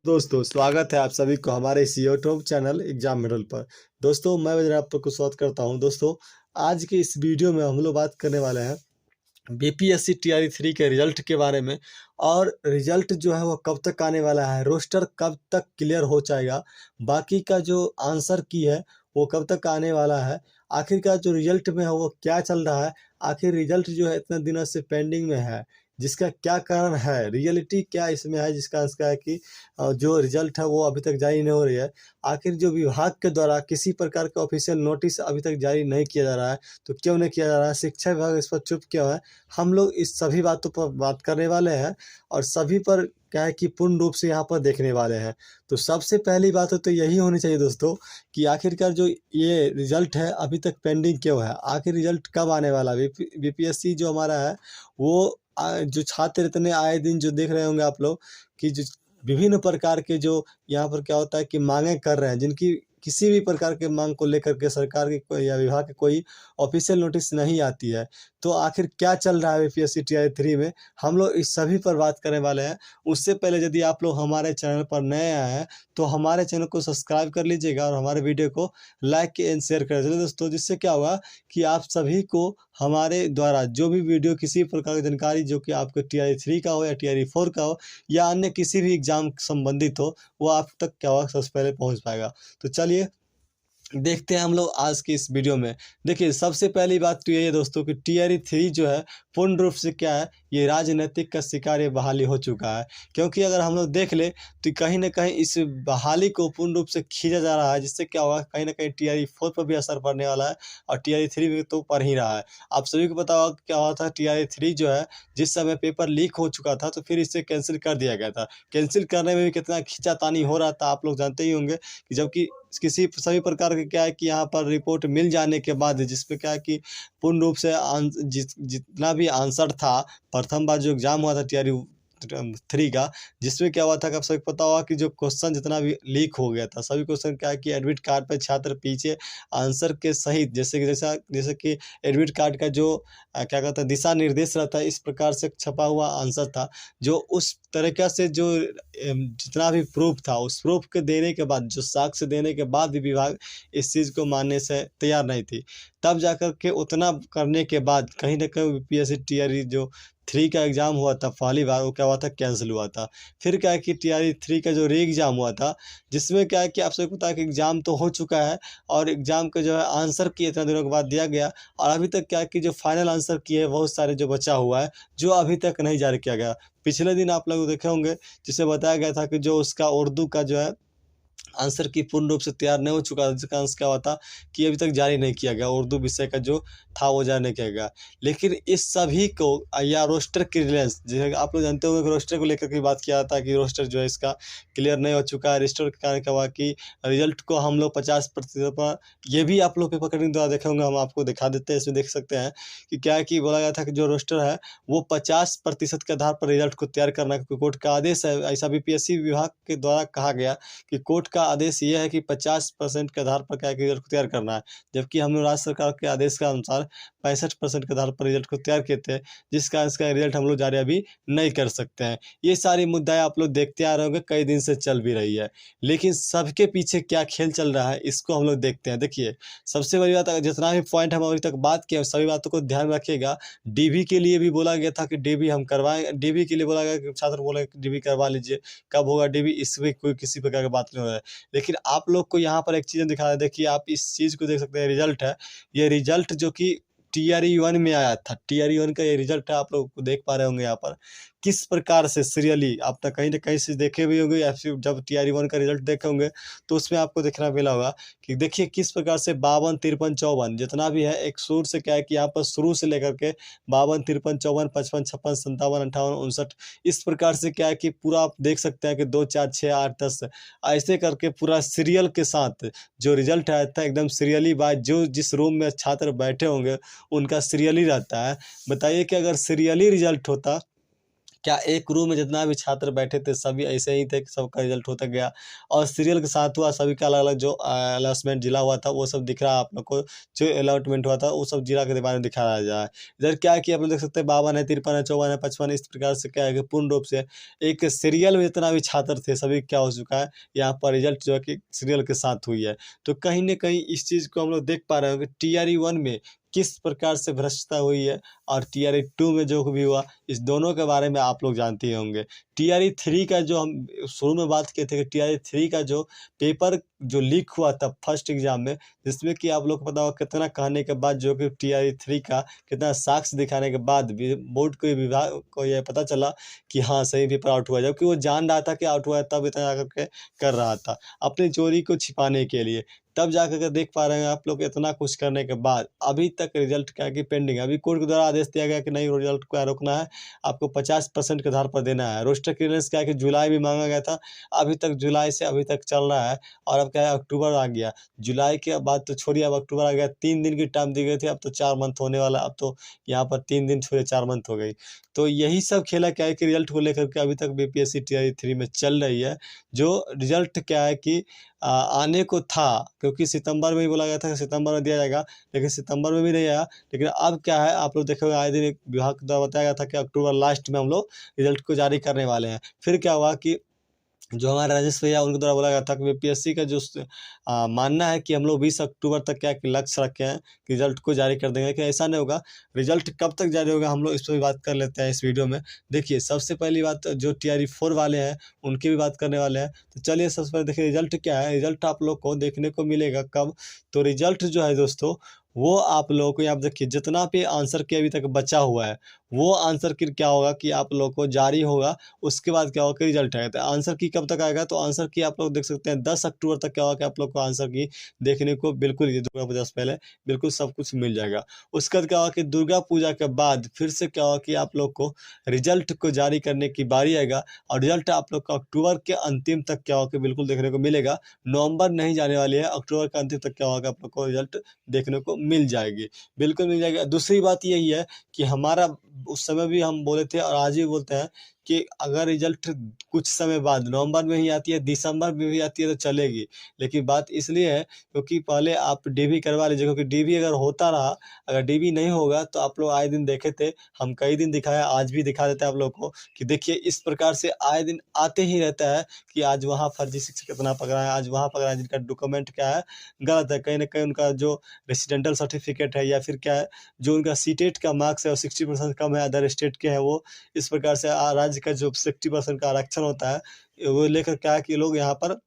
दोस्तों स्वागत है आप सभी को हमारे इस यूट्यूब चैनल एग्जाम मिडल पर। दोस्तों मैं वजरा आपको स्वागत करता हूं। दोस्तों आज की इस वीडियो में हम लोग बात करने वाले हैं बीपीएससी टीआरई 3 के रिजल्ट के बारे में। और रिजल्ट जो है वो कब तक आने वाला है, रोस्टर कब तक क्लियर हो जाएगा, बाकी का जो आंसर की है वो कब तक आने वाला है, आखिरकार जो रिजल्ट में है वो क्या चल रहा है, आखिर रिजल्ट जो है इतने दिनों से पेंडिंग में है, जिसका क्या कारण है, रियलिटी क्या इसमें है, जिसका इसका है कि जो रिजल्ट है वो अभी तक जारी नहीं हो रही है। आखिर जो विभाग के द्वारा किसी प्रकार का ऑफिशियल नोटिस अभी तक जारी नहीं किया जा रहा है, तो क्यों नहीं किया जा रहा है, शिक्षा विभाग इस पर चुप क्यों है, हम लोग इस सभी बातों पर बात करने वाले हैं। और सभी पर क्या है कि पूर्ण रूप से यहाँ पर देखने वाले हैं। तो सबसे पहली बात तो यही होनी चाहिए दोस्तों कि आखिरकार जो ये रिजल्ट है अभी तक पेंडिंग क्यों है, आखिर रिजल्ट कब आने वाला है। बीपीएससी जो हमारा है वो जो छात्र इतने आए दिन जो देख रहे होंगे आप लोग कि जो विभिन्न प्रकार के जो यहाँ पर क्या होता है कि मांगे कर रहे हैं, जिनकी किसी भी प्रकार के मांग को लेकर के सरकार की कोई या विभाग की कोई ऑफिशियल नोटिस नहीं आती है, तो आखिर क्या चल रहा है बीपीएससी टीआरई 3 में, हम लोग इस सभी पर बात करने वाले हैं। उससे पहले यदि आप लोग हमारे चैनल पर नए आए हैं तो हमारे चैनल को सब्सक्राइब कर लीजिएगा और हमारे वीडियो को लाइक एंड शेयर कर दीजिए दोस्तों, जिससे क्या होगा कि आप सभी को हमारे द्वारा जो भी वीडियो किसी प्रकार की जानकारी जो कि आपको टीआरई 3 का हो या टीआरई 4 का हो या अन्य किसी भी एग्जाम संबंधित हो, वो आप तक क्या होगा सबसे पहले पहुंच पाएगा। तो चलिए देखते हैं हम लोग आज की इस वीडियो में। देखिए सबसे पहली बात तो ये है दोस्तों कि टीआरई 3 जो है पूर्ण रूप से क्या है, ये राजनीतिक का शिकार ये बहाली हो चुका है। क्योंकि अगर हम लोग देख ले तो कहीं ना कहीं इस बहाली को पूर्ण रूप से खींचा जा रहा है, जिससे क्या होगा कहीं ना कहीं टीआरई 4 पर भी असर पड़ने वाला है और टीआरई 3 में तो पड़ ही रहा है। आप सभी को पता होगा क्या हुआ था, टीआरई 3 जो है जिस समय पेपर लीक हो चुका था तो फिर इसे कैंसिल कर दिया गया था। कैंसिल करने में भी कितना खींचातानी हो रहा था आप लोग जानते ही होंगे कि जबकि किसी सभी प्रकार के क्या है कि यहाँ पर रिपोर्ट मिल जाने के बाद जिसपे क्या है कि पूर्ण रूप से जितना भी आंसर था, प्रथम बार जो एग्जाम हुआ था टीआरई 3 का, जिसमें क्या हुआ था कि आप सबको पता होगा कि जो क्वेश्चन जितना भी लीक हो गया था, सभी क्वेश्चन क्या है कि एडमिट कार्ड पे छात्र पीछे आंसर के सहित जैसे कि एडमिट कार्ड का जो क्या कहता है दिशा निर्देश रहता है, इस प्रकार से छपा हुआ आंसर था, जो उस तरीका से जो जितना भी प्रूफ था उस प्रूफ के देने के बाद, जो साक्ष्य देने के बाद भी विभाग इस चीज़ को मानने से तैयार नहीं थी। तब जाकर के उतना करने के बाद कहीं ना कहीं बीपीएससी टीआरई जो 3 का एग्ज़ाम हुआ था पहली बार, वो क्या हुआ था कैंसिल हुआ था। फिर क्या है कि टीआरई 3 का जो री एग्ज़ाम हुआ था, जिसमें क्या है कि आप सबको पता है कि एग्ज़ाम तो हो चुका है और एग्ज़ाम का जो है आंसर की इतना दिनों के बाद दिया गया, और अभी तक क्या है कि जो फाइनल आंसर की है बहुत सारे जो बचा हुआ है जो अभी तक नहीं जारी किया गया। पिछले दिन आप लोग देखे होंगे जिसे बताया गया था कि जो उसका उर्दू का जो है आंसर की पूर्ण रूप से तैयार नहीं हो चुका था, जिसका आंसर क्या हुआ था कि अभी तक जारी नहीं किया गया, उर्दू विषय का जो था वो जारी नहीं किया गया। लेकिन इस सभी को या रोस्टर क्लियरेंस, जैसे आप लोग जानते होंगे कि रोस्टर को लेकर के बात किया था कि रोस्टर जो है इसका क्लियर नहीं हो चुका है। रोस्टर के कारण क्या हुआ कि रिजल्ट को हम लोग 50% पर, ये भी आप लोग पेपर कटिंग द्वारा देखे होंगे, हम आपको दिखा देते हैं, इसमें देख सकते हैं कि क्या है कि बोला गया था कि जो रोस्टर है वो 50% के आधार पर रिजल्ट को तैयार करना, क्योंकि कोर्ट का आदेश है, ऐसा बीपीएससी विभाग के द्वारा कहा गया कि कोर्ट का आदेश ये है कि 50% के आधार पर क्या है कि रिजल्ट को तैयार करना है। जबकि हम लोग राज्य सरकार के आदेश के अनुसार 65% के आधार पर रिजल्ट को तैयार किए थे, जिस कारण इसका रिजल्ट हम लोग जारी अभी नहीं कर सकते हैं। ये सारी मुद्दाएं आप लोग देखते आ रहे होंगे, कई दिन से चल भी रही है, लेकिन सबके पीछे क्या खेल चल रहा है इसको हम लोग देखते हैं। देखिए सबसे बड़ी बात, जितना भी पॉइंट हम अभी तक बात किए सभी बातों को ध्यान रखिएगा। डीबी के लिए भी बोला गया था कि डीबी हम करवाएं, डीबी के लिए बोला गया कि छात्र बोले कि डीबी करवा लीजिए, कब होगा डीबी इसमें कोई किसी प्रकार की बात नहीं हो रहा है। लेकिन आप लोग को यहाँ पर एक चीज़ दिखा रहा है, देखिए आप इस चीज़ को देख सकते हैं, रिजल्ट है, ये रिजल्ट जो कि टीआरई 1 में आया था, टीआरई 1 का ये रिजल्ट है, आप लोग को देख पा रहे होंगे यहाँ पर किस प्रकार से सीरियली आप तक कहीं ना कहीं से देखे भी होंगे, या फिर जब टीआरई 1 का रिजल्ट देखे होंगे तो उसमें आपको देखना मिला होगा कि देखिए किस प्रकार से 52, 53, 54 जितना भी है एक सूर से क्या है कि यहाँ पर शुरू से लेकर के 52, 53, 54, 55, 56, 57, 58, 59 इस प्रकार से क्या है कि पूरा आप देख सकते हैं कि 2, 4, 6, 8, 10 ऐसे करके पूरा सीरियल के साथ जो रिजल्ट आया था, एकदम सीरियली बाय जो जिस रूम में छात्र बैठे होंगे उनका सीरियली रहता है। बताइए कि अगर सीरियली रिजल्ट होता क्या एक रूम में जितना भी छात्र बैठे थे सभी ऐसे ही थे कि सबका रिजल्ट होता गया और सीरियल के साथ हुआ, सभी का अलग अलग जो अलॉटमेंट जिला हुआ था वो सब दिख रहा है आप लोग को। जो अलॉटमेंट हुआ था वो सब जिला के बारे में दिखाया जा रहा है। इधर क्या है कि आप लोग देख सकते हैं 52 है, 53 है, 54 है, 55, इस प्रकार से क्या है कि पूर्ण रूप से एक सीरियल में जितना भी छात्र थे सभी क्या हो चुका है, यहाँ पर रिजल्ट जो है कि सीरियल के साथ हुई है। तो कहीं न कहीं इस चीज़ को हम लोग देख पा रहे हैं कि टीआरई 1 में किस प्रकार से भ्रष्टता हुई है और टीआरई 2 में जो भी हुआ, इस दोनों के बारे में आप लोग जानते ही होंगे। टीआरई 3 का जो हम शुरू में बात किए थे कि टीआरई 3 का जो पेपर जो लीक हुआ था फर्स्ट एग्ज़ाम में, जिसमें कि आप लोग को पता होगा कितना कहने के बाद जो कि टीआरई 3 का कितना साक्ष्य दिखाने के बाद भी बोर्ड को विभाग को यह पता चला कि हाँ, सही पेपर आउट हुआ है। जबकि वो जान रहा था कि आउट हुआ है, तब इतना जा कर के कर रहा था, अपनी चोरी को छिपाने के लिए। तब जा कर के देख पा रहे हैं आप लोग इतना कुछ करने के बाद अभी तक रिजल्ट क्या है कि पेंडिंग है। अभी कोर्ट के द्वारा आदेश दिया गया कि नहीं, रिजल्ट को रोकना है, आपको 50% के आधार पर देना है। रोस्टर क्लियरेंस क्या है कि जुलाई में मांगा गया था, अभी तक जुलाई से अभी तक चल रहा है और अब क्या है अक्टूबर आ गया। जुलाई के बाद तो छोड़िए, अब अक्टूबर आ गया, 3 दिन की टाइम दी गई थी, अब तो 4 मंथ होने वाला है। अब तो यहाँ पर 3 दिन छोड़िए 4 मंथ हो गई। तो यही सब खेला क्या है कि रिजल्ट को लेकर के अभी तक बीपीएससी टीआरई 3 में चल रही है। जो रिजल्ट क्या है कि आने को था, क्योंकि सितंबर में ही बोला गया था कि सितंबर में दिया जाएगा, लेकिन सितंबर में भी नहीं आया। लेकिन अब क्या है, आप लोग देखोगे आए दिन एक विभाग द्वारा बताया गया था कि अक्टूबर लास्ट में हम लोग रिजल्ट को जारी करने वाले हैं। फिर क्या हुआ कि जो हमारे राजेश भैया उनके द्वारा बोला गया था कि बीपीएससी का जो मानना है कि हम लोग 20 अक्टूबर तक क्या कि लक्ष्य रखे हैं कि रिजल्ट को जारी कर देंगे, लेकिन ऐसा नहीं होगा। रिजल्ट कब तक जारी होगा हम लोग इस पर भी बात कर लेते हैं इस वीडियो में। देखिए, सबसे पहली बात जो टीआरई 4 वाले हैं उनकी भी बात करने वाले हैं। तो चलिए सबसे पहले देखिए रिजल्ट क्या है। रिजल्ट आप लोग को देखने को मिलेगा कब, तो रिजल्ट जो है दोस्तों वो आप लोगों को यहाँ पे देखिए जितना भी आंसर की अभी तक बचा हुआ है वो आंसर की क्या होगा कि आप लोगों को जारी होगा। उसके बाद क्या होगा कि रिजल्ट आएगा। तो आंसर की कब तक आएगा, तो आंसर की आप लोग देख सकते हैं 10 अक्टूबर तक क्या होगा कि आप लोग को आंसर की देखने को बिल्कुल ये दुर्गा पूजा से पहले बिल्कुल सब कुछ मिल जाएगा। उसके बाद क्या होगा कि दुर्गा पूजा के बाद फिर से क्या होगा कि आप लोग को रिजल्ट को जारी करने की बारी आएगा और रिजल्ट आप लोग को अक्टूबर के अंतिम तक क्या होगा कि बिल्कुल देखने को मिलेगा। नवंबर नहीं जाने वाली है, अक्टूबर के अंतिम तक क्या होगा आप लोग को रिजल्ट देखने को मिल जाएगी, बिल्कुल मिल जाएगी। दूसरी बात यही है कि हमारा उस समय भी हम बोले थे और आज भी बोलते हैं कि अगर रिजल्ट कुछ समय बाद नवंबर में ही आती है, दिसंबर में भी आती है तो चलेगी। लेकिन बात इसलिए है क्योंकि पहले आप डीबी करवा लीजिए, क्योंकि डीबी अगर होता रहा, अगर डीबी नहीं होगा तो आप लोग आए दिन देखे थे, हम कई दिन दिखाया, आज भी दिखा देते हैं आप लोग को कि देखिए इस प्रकार से आए दिन आते ही रहता है कि आज वहाँ फर्जी शिक्षक कितना पकड़ा है, आज वहाँ पकड़ा है, जिनका डॉक्यूमेंट क्या है गलत है, कहीं ना कहीं उनका जो रेसिडेंटल सर्टिफिकेट है या फिर क्या है जो उनका सीटेट का मार्क्स है वो 60% कम है अदर स्टेट के हैं वो। इस प्रकार से राज्य का जो 60% का आरक्षण होता है वो लेकर क्या है कि लोग यहाँ पर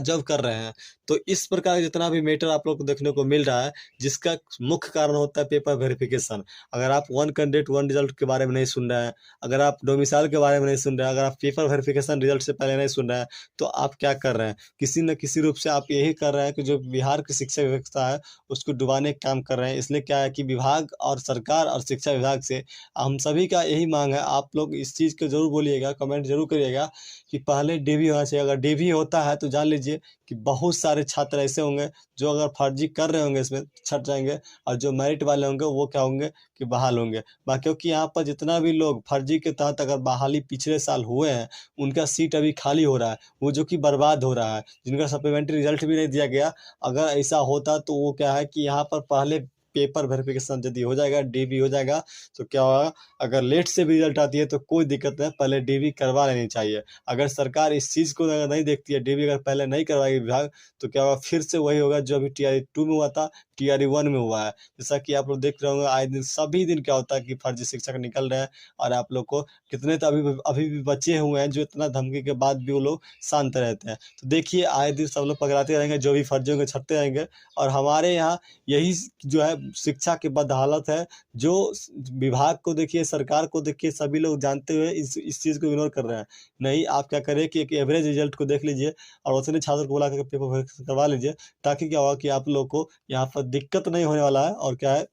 जॉब कर रहे हैं। तो इस प्रकार जितना भी मैटर आप लोग को देखने को मिल रहा है, जिसका मुख्य कारण होता है पेपर वेरिफिकेशन। अगर आप वन कैंडिडेट वन रिजल्ट के बारे में नहीं सुन रहे हैं, अगर आप डोमिसाइल के बारे में नहीं सुन रहे हैं, अगर आप पेपर वेरिफिकेशन रिजल्ट से पहले नहीं सुन रहे हैं, तो आप क्या कर रहे हैं, किसी न किसी रूप से आप यही कर रहे हैं कि जो बिहार की शिक्षा व्यवस्था है उसको डुबाने का काम कर रहे हैं। इसलिए क्या है कि विभाग और सरकार और शिक्षा विभाग से हम सभी का यही मांग है, आप लोग इस चीज़ को जरूर बोलिएगा, कमेंट जरूर करिएगा कि पहले डीबी होना चाहिए। अगर डीबी होता है तो जान लीजिए कि बहुत सारे छात्र ऐसे होंगे जो अगर फर्जी कर रहे होंगे इसमें छट जाएंगे, और जो मेरिट वाले होंगे वो क्या होंगे कि बहाल होंगे। क्योंकि यहाँ पर जितना भी लोग फर्जी के तहत अगर बहाली पिछले साल हुए हैं उनका सीट अभी खाली हो रहा है, वो जो कि बर्बाद हो रहा है, जिनका सप्लीमेंट्री रिजल्ट भी नहीं दिया गया। अगर ऐसा होता तो वो क्या है कि यहाँ पर पहले पेपर वेरिफिकेशन यदि हो जाएगा, डीबी हो जाएगा, तो क्या होगा, अगर लेट से भी रिजल्ट आती है तो कोई दिक्कत नहीं, पहले डीबी करवा लेनी चाहिए। अगर सरकार इस चीज़ को अगर नहीं देखती है, डीबी अगर पहले नहीं करवाएगी विभाग, तो क्या होगा, फिर से वही होगा जो अभी टीआरई 2 में हुआ था, टीआरई 1 में हुआ है। जैसा कि आप लोग देख रहे होंगे आए दिन सभी दिन क्या होता है कि फर्जी शिक्षक निकल रहे हैं, और आप लोग को कितने तो अभी भी बचे हुए हैं जो इतना धमकी के बाद भी वो लोग शांत रहते हैं। तो देखिए आए दिन सब लोग पकड़ाते रहेंगे, जो भी फर्जी होंगे छटते रहेंगे। और हमारे यहाँ यही जो है शिक्षा की बदहालत है, जो विभाग को देखिए, सरकार को देखिए, सभी लोग जानते हुए इस चीज़ को इग्नोर कर रहे हैं। नहीं, आप क्या करें कि एक एवरेज रिजल्ट को देख लीजिए और उतने छात्र को बुला कर पेपर वेरिफिकेशन करवा लीजिए, ताकि क्या होगा कि आप लोग को यहाँ पर दिक्कत नहीं होने वाला है। और क्या है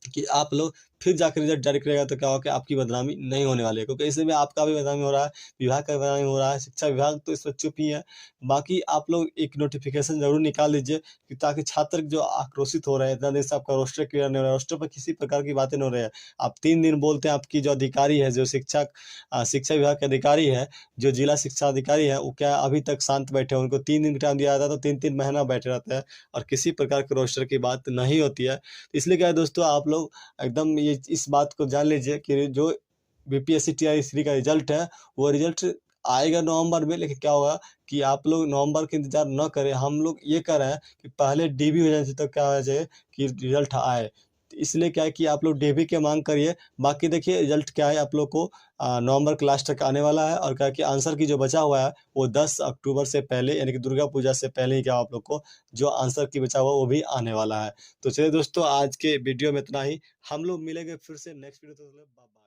कि आप लोग फिर जाकर रिजल्ट जारी करेगा तो क्या होगा कि आपकी बदनामी नहीं होने वाली है, क्योंकि इसमें आपका भी बदनामी हो रहा है, विभाग का भी बदनामी हो रहा है, शिक्षा विभाग तो इस पर चुप ही है। बाकी आप लोग एक नोटिफिकेशन ज़रूर निकाल लीजिए कि ताकि छात्र जो आक्रोशित हो रहे हैं, इतना देर से आपका रोस्टर क्लियर नहीं हो रहा है, रोस्टर पर किसी प्रकार की बातें नहीं हो रही है। आप 3 दिन बोलते हैं, आपकी जो अधिकारी है, जो शिक्षा विभाग के अधिकारी है, जो जिला शिक्षा अधिकारी है, वो क्या अभी तक शांत बैठे हैं। उनको 3 दिन का टाइम दिया जाता है तो 3-3 महीना बैठे रहते हैं और किसी प्रकार के रोस्टर की बात नहीं होती है। इसलिए क्या है दोस्तों, आप लोग एकदम ये इस बात को जान लीजिए कि जो बीपीएससी टीआई 3 का रिजल्ट है, वो रिजल्ट आएगा नवंबर में, लेकिन क्या होगा कि आप लोग नवंबर का इंतजार न करें। हम लोग ये कह रहे हैं कि पहले डीबी हो जाना चाहिए, तो क्या होना चाहिए कि रिजल्ट आए। तो इसलिए क्या है कि आप लोग डीबी की मांग करिए। बाकी देखिए रिजल्ट क्या है, आप लोग को नवंबर के लास्ट तक आने वाला है, और क्या है कि आंसर की जो बचा हुआ है वो 10 अक्टूबर से पहले, यानी कि दुर्गा पूजा से पहले ही क्या आप लोग को जो आंसर की बचा हुआ वो भी आने वाला है। तो चलिए दोस्तों, आज के वीडियो में इतना ही। हम लोग मिलेंगे फिर से नेक्स्ट वीडियो, तो बाय बाय।